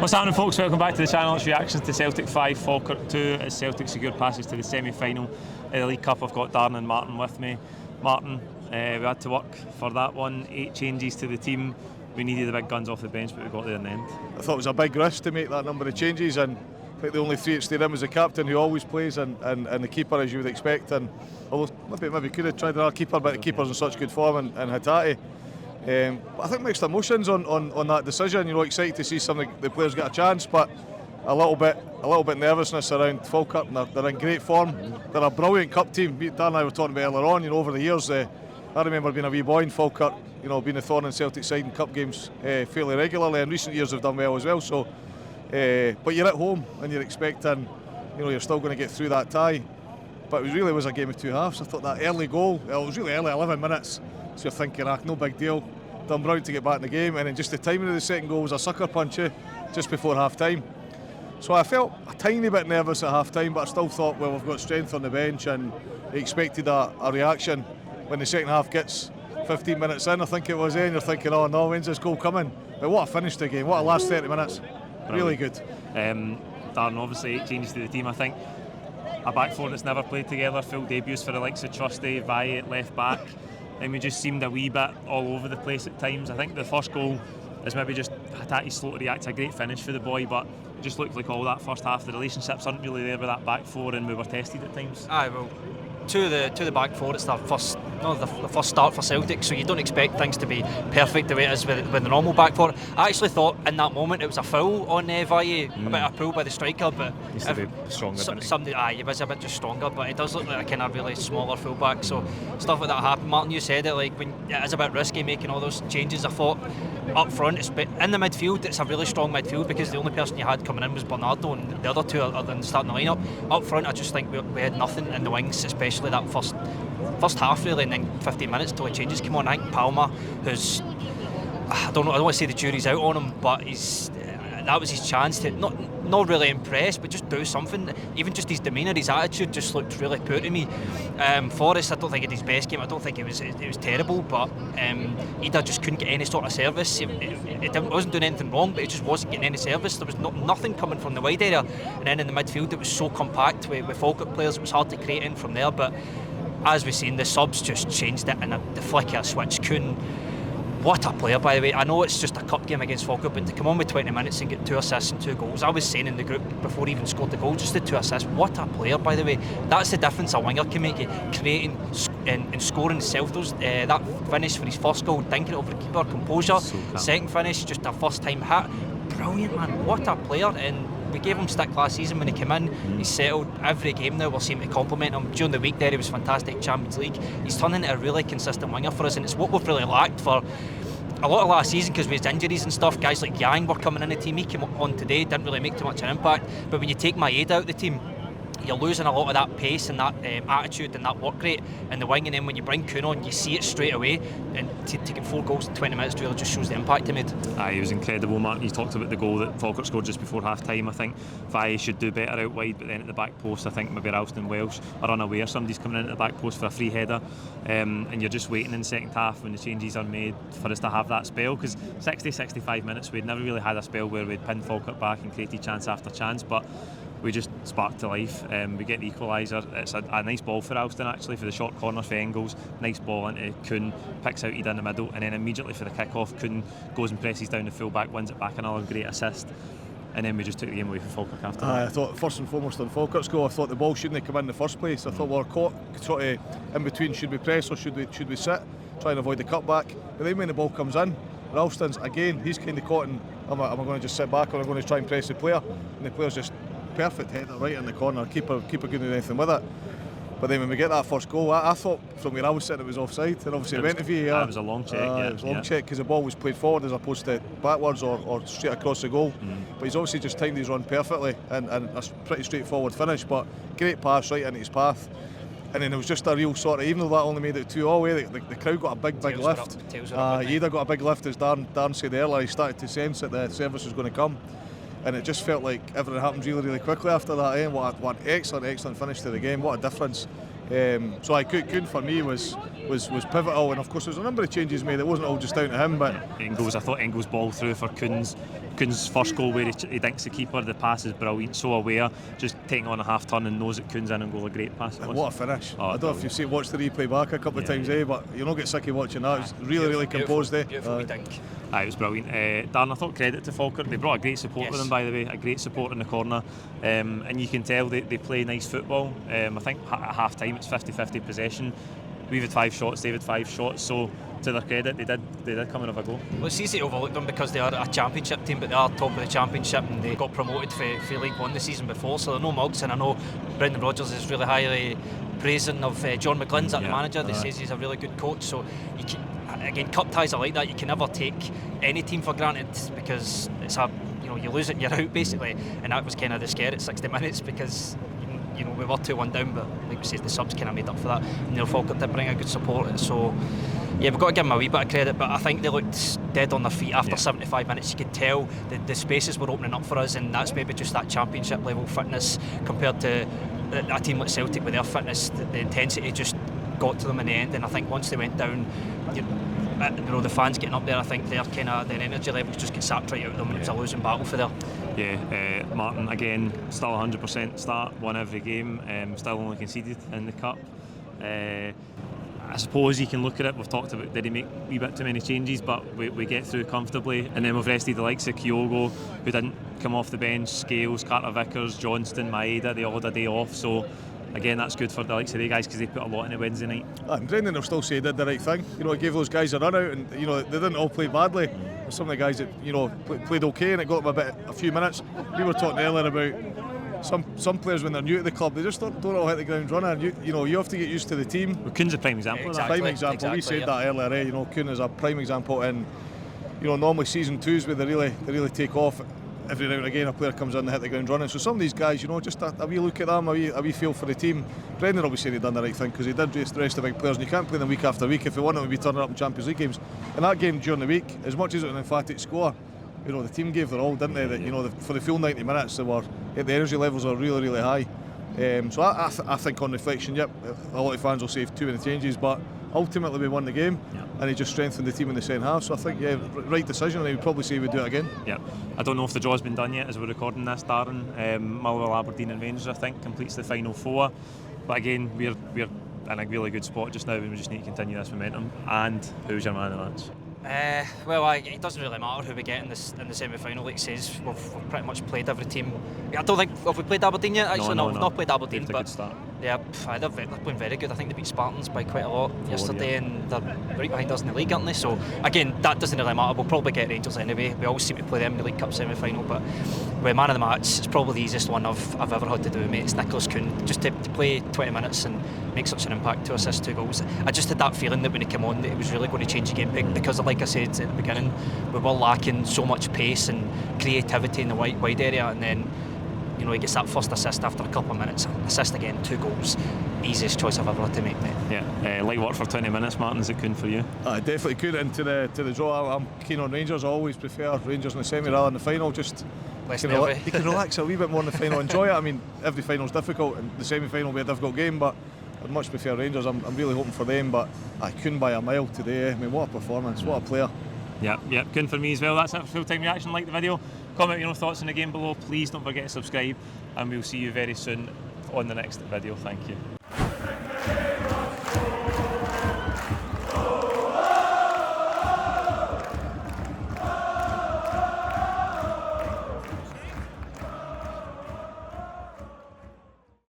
What's happening, folks? Welcome back to the channel. It's reactions to Celtic 5, Falkirk 2 as Celtic secured passes to the semi-final of the League Cup. I've got Darren and Martin with me. Martin, we had to work for that one. 8 changes to the team. We needed the big guns off the bench, but we got there in the end. I thought it was a big risk to make that number of changes, and I think the only 3 that stayed in was the captain, who always plays, and the keeper, as you would expect. And although maybe could have tried another keeper, but the keeper's in such good form, and Hatate. I think mixed emotions on that decision. Excited to see some of the players get a chance, but a little bit nervousness around Falkirk. They're in great form. They're a brilliant cup team. Dan and I were talking about earlier on. Over the years, I remember being a wee boy in Falkirk. Being a thorn in Celtic side in cup games fairly regularly. In recent years, have done well as well. So, but you're at home and you're expecting, you're still going to get through that tie. But it really was a game of 2 halves. I thought that early goal, it was really early, 11 minutes. So you're thinking, no big deal. Done Brown to get back in the game, and then just the timing of the second goal was a sucker punch just before half time. So I felt a tiny bit nervous at half time, but I still thought, well, we've got strength on the bench, and expected a reaction when the second half gets 15 minutes in, I think it was, and you're thinking, oh no, when's this goal coming? But what a finish to the game, what a last 30 minutes. Really good. Darren, obviously 8 changes to the team. I think a back four that's never played together, full debuts for the likes of Trusty, Valle at left back. And we just seemed a wee bit all over the place at times. I think the first goal is maybe just Hatate slow to react. A great finish for the boy, but it just looked like all that first half, the relationships aren't really there with that back four, and we were tested at times. Aye, well, to the back four, it's the first start for Celtic, so you don't expect things to be perfect the way it is with the normal back four. I actually thought in that moment it was a foul on Valle, a bit of a pull by the striker, but he used to be stronger. He was a bit just stronger, but it does look like a kind of really smaller fullback. So stuff like that happened. Martin, you said it, like when it is a bit risky making all those changes. I thought up front, in the midfield, it's a really strong midfield because the only person you had coming in was Bernardo, and the other two are then starting the lineup. Up front, I just think we had nothing in the wings, especially that first half really, and then 15 minutes till the changes came on. I think Palma, who's I don't want to say the jury's out on him, but that was his chance to not really impress, but just do something. Even just his demeanour, his attitude just looked really poor to me. Forrest, I don't think he had his best game. I don't think it was terrible, but Ida just couldn't get any sort of service. He wasn't doing anything wrong, but he just wasn't getting any service. There was nothing coming from the wide area, and then in the midfield it was so compact with Falkirk players. It was hard to create in from there. But as we've seen, the subs just changed it in the flick of a switch. Kuhn, what a player, by the way. I know it's just a cup game against Falkirk, but to come on with 20 minutes and get 2 assists and 2 goals, I was saying in the group before he even scored the goal, just the 2 assists, what a player, by the way. That's the difference a winger can make, creating and scoring himself. That finish for his first goal, dinking it over the keeper, composure. Second finish, just a first time hit. Brilliant, man, what a player. And we gave him stick last season when he came in. He's settled every game now. We're seeming to compliment him. During the week there, he was fantastic. Champions League. He's turning into a really consistent winger for us, and it's what we've really lacked for a lot of last season because with his injuries and stuff. Guys like Yang were coming in the team. He came on today, didn't really make too much an impact. But when you take Maeda out of the team, you're losing a lot of that pace and that attitude and that work rate in the wing, and then when you bring Kuhn on, you see it straight away, and to get 4 goals in 20 minutes really just shows the impact he made. He was incredible, Martin. You talked about the goal that Falkirk scored just before half time. I think Valle should do better out wide, but then at the back post I think maybe Ralston Welsh are unaware somebody's coming in at the back post for a free header, and you're just waiting in the second half when the changes are made for us to have that spell, because 60-65 minutes we'd never really had a spell where we'd pinned Falkirk back and created chance after chance, but we just sparked to life. We get the equaliser. It's a nice ball for Alston actually for the short corner for Engels. Nice ball into Kuhn, picks out Ida in the middle, and then immediately for the kick-off, Kuhn goes and presses down the full-back, wins it back, another great assist. And then we just took the game away from Falkirk after that. I thought first and foremost on Falkirk's goal, I thought the ball shouldn't have come in the first place. I thought we were caught sort of in between, should we press or should we sit, try and avoid the cutback. But then when the ball comes in, Ralston's again, he's kind of caught in, am I going to just sit back or am I going to try and press the player? And the player's just perfect header right in the corner, keeper couldn't do anything with it. But then when we get that first goal, I thought from where I was sitting it was offside, and obviously it went to VAR. It was a long check. It was a long check because the ball was played forward as opposed to backwards or straight across the goal. But he's obviously just timed his run perfectly, and a pretty straightforward finish, but great pass right into his path. And then it was just a real sort of, even though that only made it 2 all way, the crowd got a big lift. Ida got a big lift, as Darren said earlier. He started to sense that the service was going to come. And it just felt like everything happened really quickly after that. What an excellent finish to the game. What a difference. So Kuhn for me was pivotal, and of course there was a number of changes made. It wasn't all just down to him, but I thought Engels' ball through for Kuhn's Kuhn's first goal where he dinks the keeper, the pass is brilliant, so aware, just taking on a half turn and knows that Kuhn's in and goal, a great pass. And what a finish. Oh, I don't know if you've watched the replay back a couple of times, but you'll not get sick of watching that. It's really composed. Beautiful dink. It was brilliant. Darren, I thought credit to Falkirk. They brought a great support with them, by the way, a great support in the corner, and you can tell they play nice football. I think at half time it's 50-50 possession. We've had 5 shots, they've had 5 shots, so to their credit, they did come and have a go. Well, it's easy to overlook them because they are a championship team, but they are top of the championship and they got promoted for League One the season before, so they're no mugs. And I know Brendan Rodgers is really highly praising of John McGlynn's the manager. They says he's a really good coach. So again, cup ties are like that. You can never take any team for granted because it's you lose it and you're out basically. And that was kind of the scare at 60 minutes because we were 2-1 down, but like we said, the subs kind of made up for that. And Falkirk did bring a good support, so yeah, we've got to give them a wee bit of credit, but I think they looked dead on their feet after 75 minutes. You could tell the spaces were opening up for us, and that's maybe just that championship level fitness compared to a team like Celtic with their fitness. The intensity just got to them in the end, and I think once they went down, the fans getting up there, I think their energy levels just get sapped right out of them, and it was a losing battle for them. Yeah, Martin again, still 100% start, won every game, still only conceded in the cup. I suppose you can look at it, we've talked about did he make a wee bit too many changes, but we get through comfortably, and then we've rested the likes of Kyogo, who didn't come off the bench, Scales, Carter Vickers, Johnston, Maeda, they all had a day off, so again that's good for the likes of the guys because they put a lot in a Wednesday night. And Brendan will still say he did the right thing. He gave those guys a run out, and they didn't all play badly. Some of the guys that played okay, and it got them a few minutes. We were talking earlier about some players when they're new to the club, they just don't all hit the ground running. You have to get used to the team. Well, Kuhn's a prime example. Exactly, prime example. We said that earlier. Kuhn is a prime example, and normally season 2s where they really take off. Every now and again a player comes in and hit the ground running. So some of these guys, just a wee look at them, a wee feel for the team. Brendan obviously he done the right thing because he did rest the big players, and you can't play them week after week. If you want them to be turning up in Champions League games, and that game during the week, as much as it was an emphatic score, the team gave their all, didn't they? That for the full 90 minutes, the energy levels are really high. So I think on reflection, a lot of fans will say too many changes, but ultimately we won the game, and he just strengthened the team in the second half. So I think right decision, and he would probably say he would do it again. Yeah, I don't know if the draw's been done yet as we're recording this, Darren. Motherwell, Aberdeen and Rangers I think completes the final 4, but again we're in a really good spot just now, and we just need to continue this momentum. And who's your man of the match? It doesn't really matter who we get in the semi-final. Like it says, we've pretty much played every team. I don't think have we played Aberdeen yet. Actually, no, we've not played Aberdeen. But a good start. Yeah, they're playing very good. I think they beat Spartans by quite a lot yesterday, and they're right behind us in the league, aren't they? So again, that doesn't really matter. We'll probably get Rangers anyway. We always seem to play them in the League Cup semi-final. But with man of the match, it's probably the easiest one I've ever had to do, mate. It's Nicholas Kuhn. Just to play 20 minutes and make such an impact, 2 assists, 2 goals. I just had that feeling that when he came on, that it was really going to change the game because, like I said at the beginning, we were lacking so much pace and creativity in the wide area, and then he gets that first assist after a couple of minutes. Assist again, 2 goals. Easiest choice I've ever had to make, mate. Yeah, light work for 20 minutes, Martin. Is it Kuhn for you? I definitely could. Into the draw, I'm keen on Rangers. I always prefer Rangers in the semi rather than the final. Just you can relax a wee bit more in the final, enjoy it. I mean, every final's difficult, and the semi-final will be a difficult game, but I'd much prefer Rangers. I'm really hoping for them, but I couldn't by a mile today. I mean, what a performance, what a player. Yeah, Kuhn for me as well. That's it for full-time reaction. Like the video, comment your thoughts on the game below. Please don't forget to subscribe, and we'll see you very soon on the next video. Thank you.